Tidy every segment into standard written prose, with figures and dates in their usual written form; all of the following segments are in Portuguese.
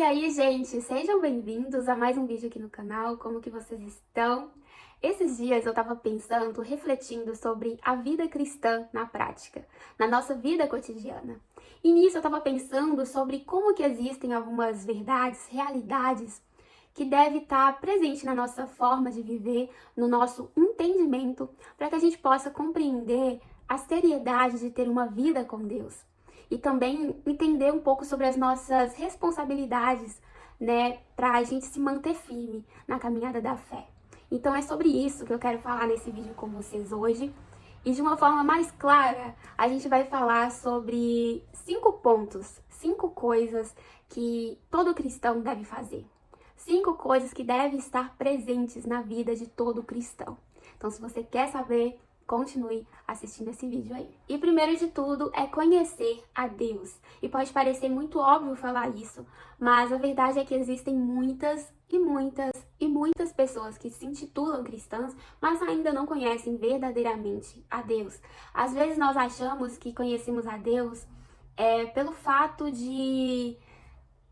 aí, gente, sejam bem-vindos a mais um vídeo aqui no canal. Como que vocês estão? Esses dias eu tava pensando, refletindo sobre a vida cristã na prática, na nossa vida cotidiana. E nisso eu tava pensando sobre como que existem algumas verdades, realidades que devem estar presentes na nossa forma de viver, no nosso entendimento, para que a gente possa compreender a seriedade de ter uma vida com Deus. E também entender um pouco sobre as nossas responsabilidades, né, para a gente se manter firme na caminhada da fé. Então é sobre isso que eu quero falar nesse vídeo com vocês hoje. E de uma forma mais clara, a gente vai falar sobre 5 pontos, 5 coisas que todo cristão deve fazer. 5 coisas que devem estar presentes na vida de todo cristão. Então, se você quer saber, continue assistindo esse vídeo aí. E primeiro de tudo é conhecer a Deus. E pode parecer muito óbvio falar isso, mas a verdade é que existem muitas pessoas que se intitulam cristãs, mas ainda não conhecem verdadeiramente a Deus. Às vezes nós achamos que conhecemos a Deus pelo fato de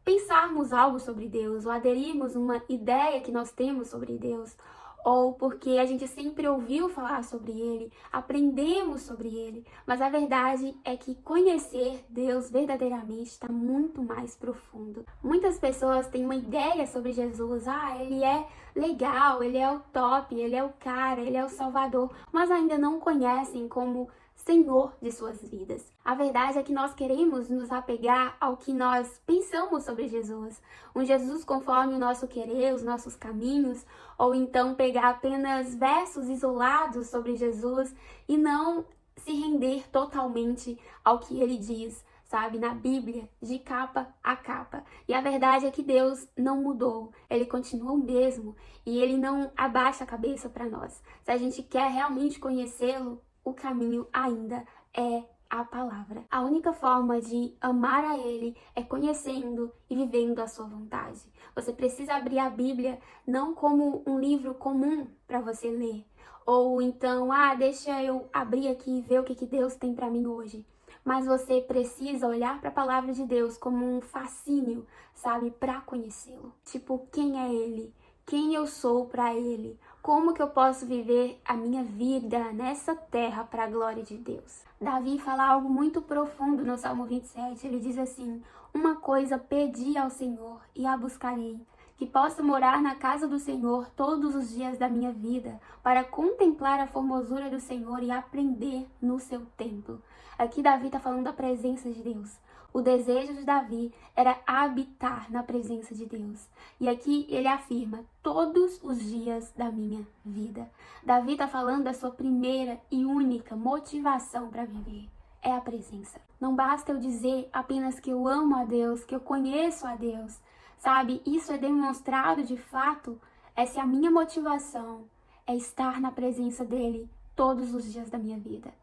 pensarmos algo sobre Deus, ou aderirmos uma ideia que nós temos sobre Deus, ou porque a gente sempre ouviu falar sobre Ele, aprendemos sobre Ele, mas a verdade é que conhecer Deus verdadeiramente está muito mais profundo. Muitas pessoas têm uma ideia sobre Jesus, Ele é legal, Ele é o top, Ele é o cara, Ele é o Salvador, mas ainda não conhecem como Senhor de suas vidas. A verdade é que nós queremos nos apegar ao que nós pensamos sobre Jesus. Um Jesus conforme o nosso querer, os nossos caminhos, ou então pegar apenas versos isolados sobre Jesus e não se render totalmente ao que ele diz, sabe, na Bíblia, de capa a capa. E a verdade é que Deus não mudou, Ele continua o mesmo e Ele não abaixa a cabeça para nós. Se a gente quer realmente conhecê-lo, o caminho ainda é a palavra. A única forma de amar a Ele é conhecendo e vivendo a sua vontade. Você precisa abrir a Bíblia não como um livro comum para você ler, ou então, deixa eu abrir aqui e ver o que Deus tem para mim hoje. Mas você precisa olhar para a palavra de Deus como um fascínio, sabe, para conhecê-lo. Tipo, quem é Ele? Quem eu sou para Ele? Como que eu posso viver a minha vida nessa terra para a glória de Deus? Davi fala algo muito profundo no Salmo 27. Ele diz assim: uma coisa pedi ao Senhor e a buscarei, que possa morar na casa do Senhor todos os dias da minha vida, para contemplar a formosura do Senhor e aprender no seu templo. Aqui Davi está falando da presença de Deus. O desejo de Davi era habitar na presença de Deus. E aqui ele afirma, todos os dias da minha vida. Davi está falando da sua primeira e única motivação para viver. É a presença. Não basta eu dizer apenas que eu amo a Deus, que eu conheço a Deus. Sabe, isso é demonstrado de fato, se a minha motivação é estar na presença dele todos os dias da minha vida.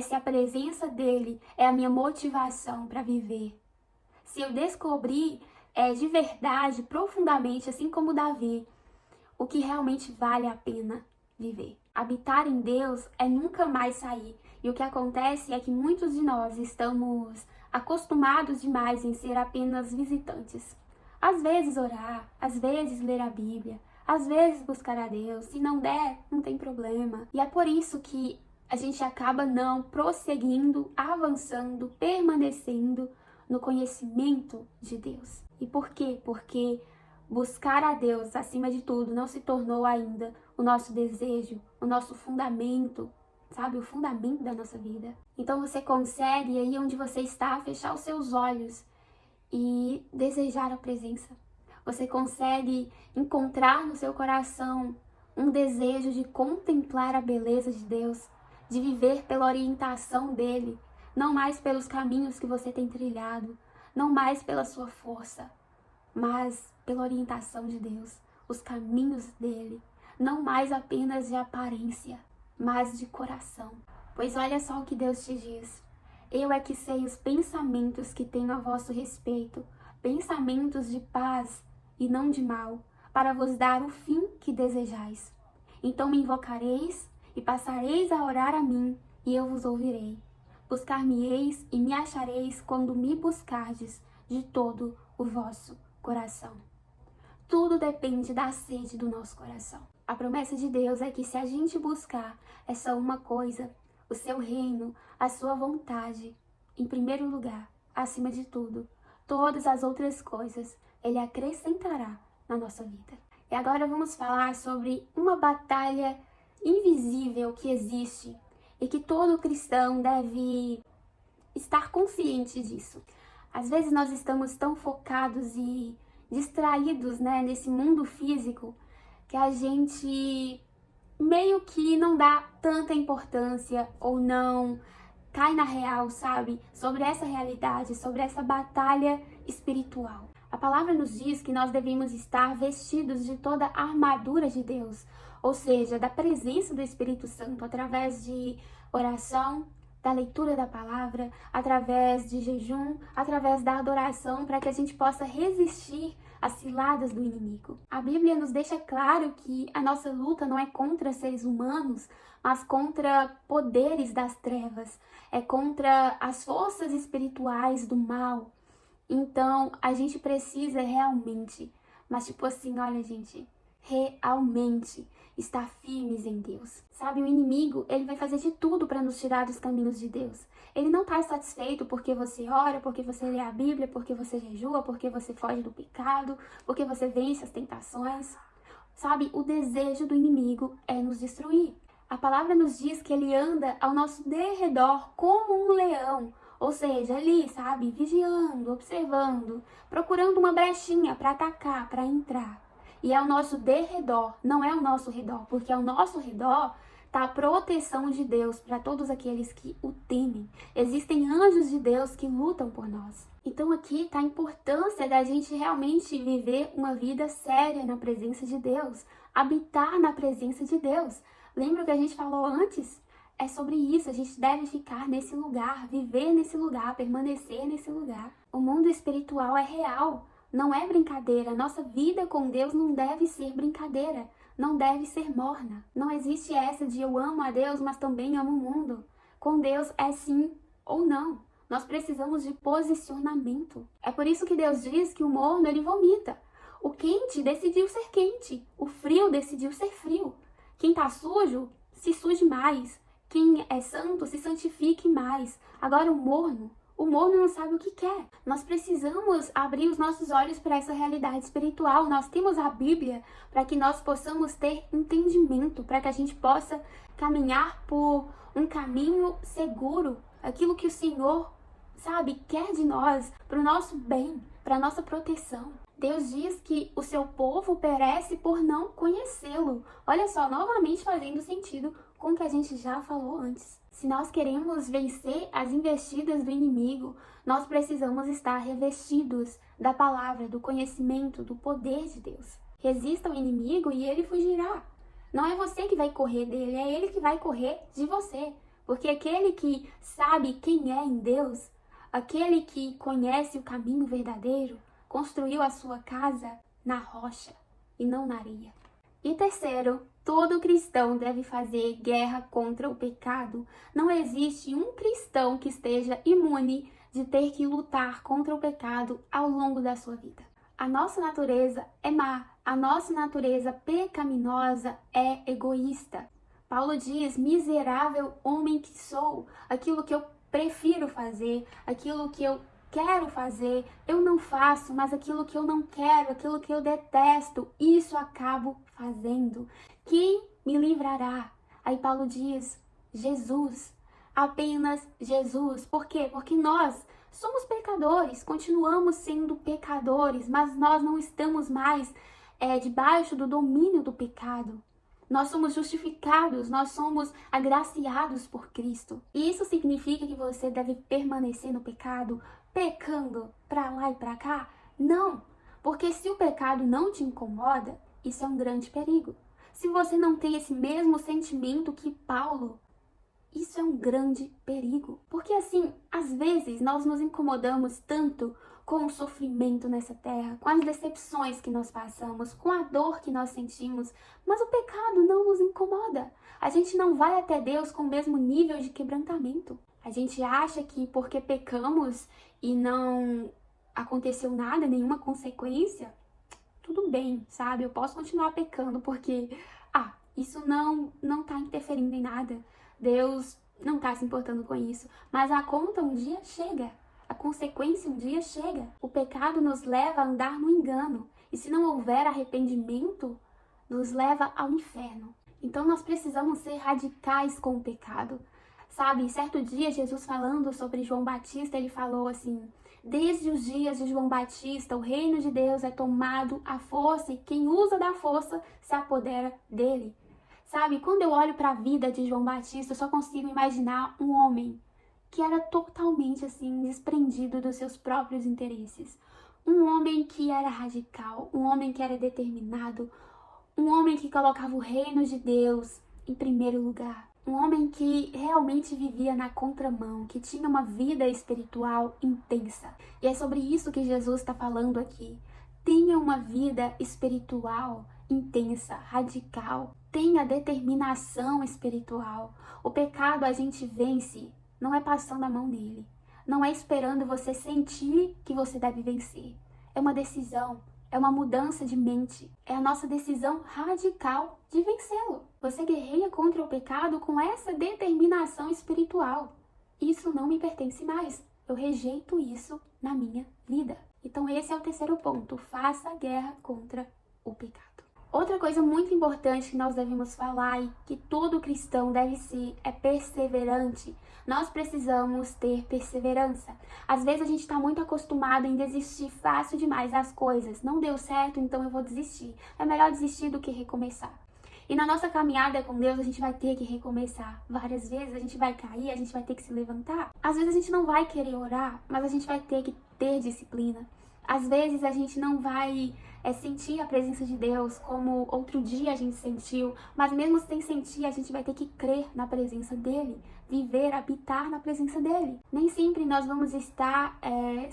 Se a presença dele é a minha motivação para viver. Se eu descobrir de verdade, profundamente, assim como Davi, o que realmente vale a pena viver. Habitar em Deus é nunca mais sair. E o que acontece é que muitos de nós estamos acostumados demais em ser apenas visitantes. Às vezes orar, às vezes ler a Bíblia, às vezes buscar a Deus. Se não der, não tem problema. E é por isso que a gente acaba não prosseguindo, avançando, permanecendo no conhecimento de Deus. E por quê? Porque buscar a Deus, acima de tudo, não se tornou ainda o nosso desejo, o nosso fundamento, sabe? O fundamento da nossa vida. Então você consegue, aí onde você está, fechar os seus olhos e desejar a presença. Você consegue encontrar no seu coração um desejo de contemplar a beleza de Deus, de viver pela orientação dele, não mais pelos caminhos que você tem trilhado, não mais pela sua força, mas pela orientação de Deus, os caminhos dele, não mais apenas de aparência, mas de coração. Pois olha só o que Deus te diz: eu é que sei os pensamentos que tenho a vosso respeito, pensamentos de paz e não de mal, para vos dar o fim que desejais. Então me invocareis e passareis a orar a mim, e eu vos ouvirei. Buscar-me-eis e me achareis quando me buscardes de todo o vosso coração. Tudo depende da sede do nosso coração. A promessa de Deus é que se a gente buscar essa uma coisa, o seu reino, a sua vontade, em primeiro lugar, acima de tudo, todas as outras coisas Ele acrescentará na nossa vida. E agora vamos falar sobre uma batalha invisível que existe e que todo cristão deve estar consciente disso. Às vezes nós estamos tão focados e distraídos, nesse mundo físico, que a gente meio que não dá tanta importância ou não cai na real, sabe? Sobre essa realidade, sobre essa batalha espiritual. A palavra nos diz que nós devemos estar vestidos de toda a armadura de Deus, ou seja, da presença do Espírito Santo através de oração, da leitura da palavra, através de jejum, através da adoração, para que a gente possa resistir às ciladas do inimigo. A Bíblia nos deixa claro que a nossa luta não é contra seres humanos, mas contra poderes das trevas, é contra as forças espirituais do mal. Então, a gente precisa realmente, mas tipo assim, olha gente, realmente estar firmes em Deus. Sabe, o inimigo, ele vai fazer de tudo para nos tirar dos caminhos de Deus. Ele não está satisfeito porque você ora, porque você lê a Bíblia, porque você jejua, porque você foge do pecado, porque você vence as tentações. Sabe, o desejo do inimigo é nos destruir. A palavra nos diz que ele anda ao nosso derredor como um leão, ou seja, ali, sabe, vigiando, observando, procurando uma brechinha para atacar, para entrar. E é ao nosso derredor, não é ao nosso redor, porque ao nosso redor está a proteção de Deus para todos aqueles que o temem. Existem anjos de Deus que lutam por nós. Então aqui está a importância da gente realmente viver uma vida séria na presença de Deus, habitar na presença de Deus. Lembra o que a gente falou antes? É sobre isso, a gente deve ficar nesse lugar, viver nesse lugar, permanecer nesse lugar. O mundo espiritual é real. Não é brincadeira, nossa vida com Deus não deve ser brincadeira, não deve ser morna. Não existe essa de eu amo a Deus, mas também amo o mundo. Com Deus é sim ou não. Nós precisamos de posicionamento. É por isso que Deus diz que o morno ele vomita. O quente decidiu ser quente, o frio decidiu ser frio. Quem tá sujo, se suje mais. Quem é santo, se santifique mais. Agora o morno não sabe o que quer. Nós precisamos abrir os nossos olhos para essa realidade espiritual. Nós temos a Bíblia para que nós possamos ter entendimento, para que a gente possa caminhar por um caminho seguro, aquilo que o Senhor, sabe, quer de nós, para o nosso bem, para a nossa proteção. Deus diz que o seu povo perece por não conhecê-lo. Olha só, novamente fazendo sentido com o que a gente já falou antes. Se nós queremos vencer as investidas do inimigo, nós precisamos estar revestidos da palavra, do conhecimento, do poder de Deus. Resista ao inimigo e ele fugirá. Não é você que vai correr dele, é ele que vai correr de você. Porque aquele que sabe quem é em Deus, aquele que conhece o caminho verdadeiro, construiu a sua casa na rocha e não na areia. E terceiro, todo cristão deve fazer guerra contra o pecado. Não existe um cristão que esteja imune de ter que lutar contra o pecado ao longo da sua vida. A nossa natureza é má, a nossa natureza pecaminosa é egoísta. Paulo diz, miserável homem que sou, aquilo que eu prefiro fazer, aquilo que eu quero fazer, eu não faço, mas aquilo que eu não quero, aquilo que eu detesto, isso acabo fazendo. Quem me livrará? Aí Paulo diz, Jesus, apenas Jesus. Por quê? Porque nós somos pecadores, continuamos sendo pecadores, mas nós não estamos mais debaixo do domínio do pecado. Nós somos justificados, nós somos agraciados por Cristo. E isso significa que você deve permanecer no pecado, pecando pra lá e pra cá? Não, porque se o pecado não te incomoda, isso é um grande perigo. Se você não tem esse mesmo sentimento que Paulo, isso é um grande perigo. Porque assim, às vezes nós nos incomodamos tanto com o sofrimento nessa terra, com as decepções que nós passamos, com a dor que nós sentimos, mas o pecado não nos incomoda. A gente não vai até Deus com o mesmo nível de quebrantamento. A gente acha que porque pecamos e não aconteceu nada, nenhuma consequência, tudo bem, sabe? Eu posso continuar pecando porque, isso não tá interferindo em nada. Deus não tá se importando com isso. Mas a conta um dia chega. A consequência um dia chega. O pecado nos leva a andar no engano. E se não houver arrependimento, nos leva ao inferno. Então nós precisamos ser radicais com o pecado. Sabe, certo dia, Jesus falando sobre João Batista, ele falou assim: desde os dias de João Batista, o reino de Deus é tomado à força e quem usa da força se apodera dele. Sabe, quando eu olho para a vida de João Batista, eu só consigo imaginar um homem que era totalmente assim, desprendido dos seus próprios interesses. Um homem que era radical, um homem que era determinado, um homem que colocava o reino de Deus em primeiro lugar. Um homem que realmente vivia na contramão, que tinha uma vida espiritual intensa. E é sobre isso que Jesus está falando aqui. Tenha uma vida espiritual intensa, radical. Tenha determinação espiritual. O pecado a gente vence, não é passando a mão nele. Não é esperando você sentir que você deve vencer. É uma decisão. É uma mudança de mente. É a nossa decisão radical de vencê-lo. Você guerreia contra o pecado com essa determinação espiritual. Isso não me pertence mais. Eu rejeito isso na minha vida. Então esse é o terceiro ponto. Faça a guerra contra o pecado. Outra coisa muito importante que nós devemos falar e que todo cristão deve ser é perseverante. Nós precisamos ter perseverança. Às vezes a gente está muito acostumado em desistir fácil demais das coisas. Não deu certo, então eu vou desistir. É melhor desistir do que recomeçar. E na nossa caminhada com Deus, a gente vai ter que recomeçar. Várias vezes a gente vai cair, a gente vai ter que se levantar. Às vezes a gente não vai querer orar, mas a gente vai ter que ter disciplina. Às vezes a gente não vai sentir a presença de Deus como outro dia a gente sentiu, mas mesmo sem sentir, a gente vai ter que crer na presença dEle, viver, habitar na presença dEle. Nem sempre nós vamos estar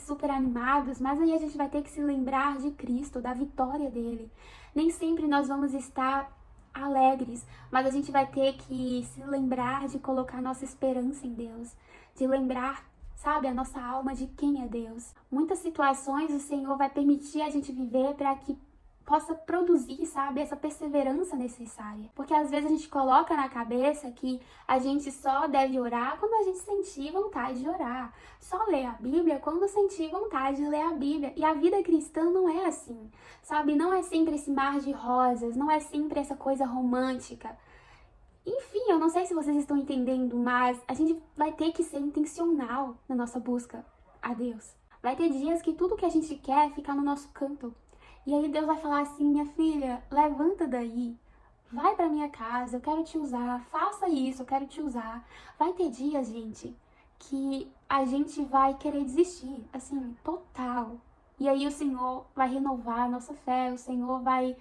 super animados, mas aí a gente vai ter que se lembrar de Cristo, da vitória dEle. Nem sempre nós vamos estar alegres, mas a gente vai ter que se lembrar de colocar nossa esperança em Deus, de lembrar, sabe, a nossa alma de quem é Deus. Muitas situações o Senhor vai permitir a gente viver para que possa produzir, sabe, essa perseverança necessária. Porque às vezes a gente coloca na cabeça que a gente só deve orar quando a gente sentir vontade de orar. Só ler a Bíblia quando sentir vontade de ler a Bíblia. E a vida cristã não é assim, sabe? Não é sempre esse mar de rosas, não é sempre essa coisa romântica. Enfim, eu não sei se vocês estão entendendo, mas a gente vai ter que ser intencional na nossa busca a Deus. Vai ter dias que tudo que a gente quer é ficar no nosso canto. E aí Deus vai falar assim: minha filha, levanta daí, vai pra minha casa, eu quero te usar, faça isso, eu quero te usar. Vai ter dias, gente, que a gente vai querer desistir, assim, total. E aí o Senhor vai renovar a nossa fé, o Senhor vai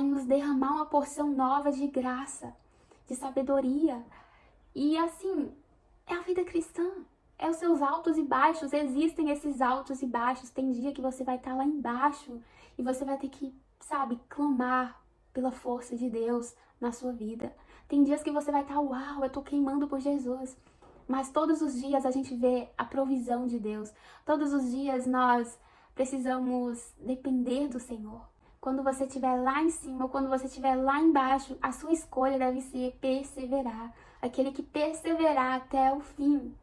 nos derramar uma porção nova de graça, de sabedoria. E assim, é a vida cristã. É os seus altos e baixos, existem esses altos e baixos. Tem dia que você vai estar lá embaixo e você vai ter que, sabe, clamar pela força de Deus na sua vida. Tem dias que você vai estar, uau, eu tô queimando por Jesus. Mas todos os dias a gente vê a provisão de Deus. Todos os dias nós precisamos depender do Senhor. Quando você estiver lá em cima ou quando você estiver lá embaixo, a sua escolha deve ser perseverar. Aquele que perseverar até o fim,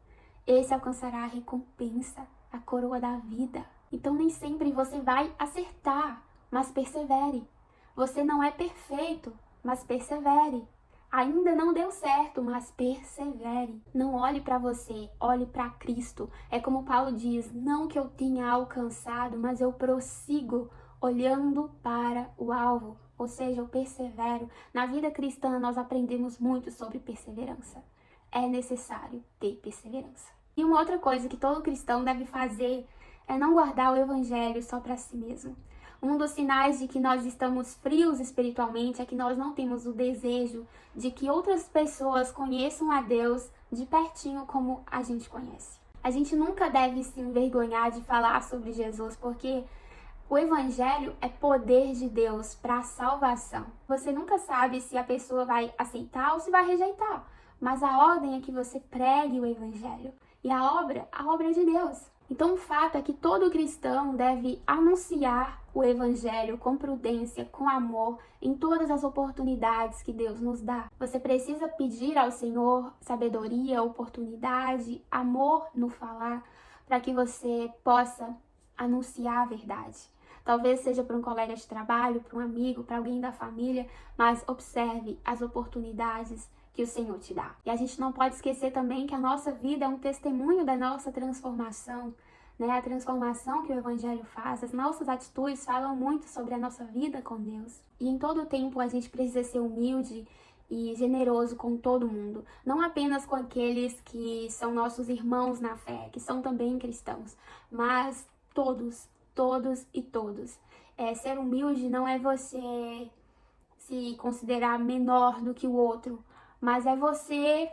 esse alcançará a recompensa, a coroa da vida. Então nem sempre você vai acertar, mas persevere. Você não é perfeito, mas persevere. Ainda não deu certo, mas persevere. Não olhe para você, olhe para Cristo. É como Paulo diz: não que eu tenha alcançado, mas eu prossigo olhando para o alvo. Ou seja, eu persevero. Na vida cristã nós aprendemos muito sobre perseverança. É necessário ter perseverança. E uma outra coisa que todo cristão deve fazer é não guardar o evangelho só para si mesmo. Um dos sinais de que nós estamos frios espiritualmente é que nós não temos o desejo de que outras pessoas conheçam a Deus de pertinho como a gente conhece. A gente nunca deve se envergonhar de falar sobre Jesus, porque o evangelho é poder de Deus para a salvação. Você nunca sabe se a pessoa vai aceitar ou se vai rejeitar, mas a ordem é que você pregue o evangelho. E a obra é de Deus. Então, o fato é que todo cristão deve anunciar o evangelho com prudência, com amor, em todas as oportunidades que Deus nos dá. Você precisa pedir ao Senhor sabedoria, oportunidade, amor no falar, para que você possa anunciar a verdade. Talvez seja para um colega de trabalho, para um amigo, para alguém da família, mas observe as oportunidades que o Senhor te dá. E a gente não pode esquecer também que a nossa vida é um testemunho da nossa transformação, né? A transformação que o Evangelho faz, as nossas atitudes falam muito sobre a nossa vida com Deus. E em todo tempo a gente precisa ser humilde e generoso com todo mundo, não apenas com aqueles que são nossos irmãos na fé, que são também cristãos, mas todos e todos. Ser humilde não é você se considerar menor do que o outro, mas é você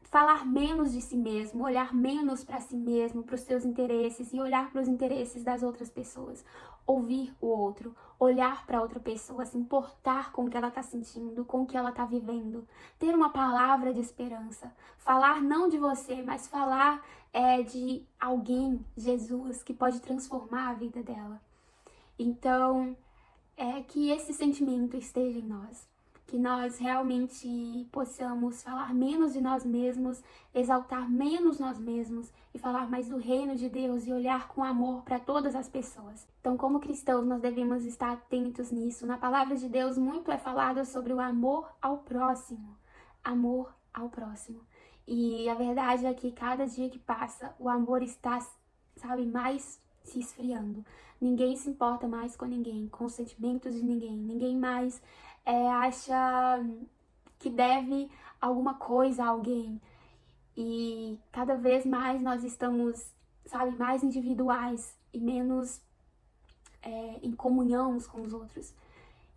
falar menos de si mesmo, olhar menos para si mesmo, para os seus interesses e olhar para os interesses das outras pessoas. Ouvir o outro, olhar para outra pessoa, se importar com o que ela está sentindo, com o que ela está vivendo. Ter uma palavra de esperança. Falar não de você, mas falar de alguém, Jesus, que pode transformar a vida dela. Então, que esse sentimento esteja em nós. Que nós realmente possamos falar menos de nós mesmos, exaltar menos nós mesmos e falar mais do reino de Deus e olhar com amor para todas as pessoas. Então, como cristãos, nós devemos estar atentos nisso. Na palavra de Deus, muito é falado sobre o amor ao próximo. Amor ao próximo. E a verdade é que cada dia que passa, o amor está, mais se esfriando. Ninguém se importa mais com ninguém, com os sentimentos de ninguém. Ninguém mais acha que deve alguma coisa a alguém. E cada vez mais nós estamos, mais individuais e menos em comunhão uns com os outros.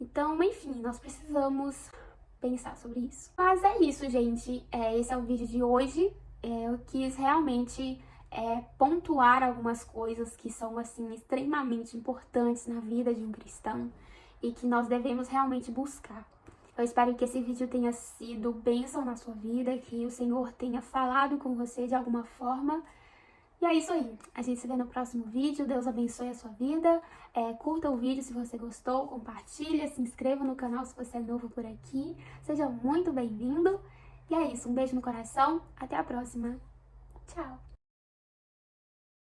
Então, enfim, nós precisamos pensar sobre isso. Mas é isso, gente. Esse é o vídeo de hoje. Eu quis realmente pontuar algumas coisas que são, extremamente importantes na vida de um cristão e que nós devemos realmente buscar. Eu espero que esse vídeo tenha sido bênção na sua vida, que o Senhor tenha falado com você de alguma forma. E é isso aí. A gente se vê no próximo vídeo. Deus abençoe a sua vida. Curta o vídeo se você gostou, compartilha, se inscreva no canal se você é novo por aqui. Seja muito bem-vindo. E é isso. Um beijo no coração. Até a próxima. Tchau.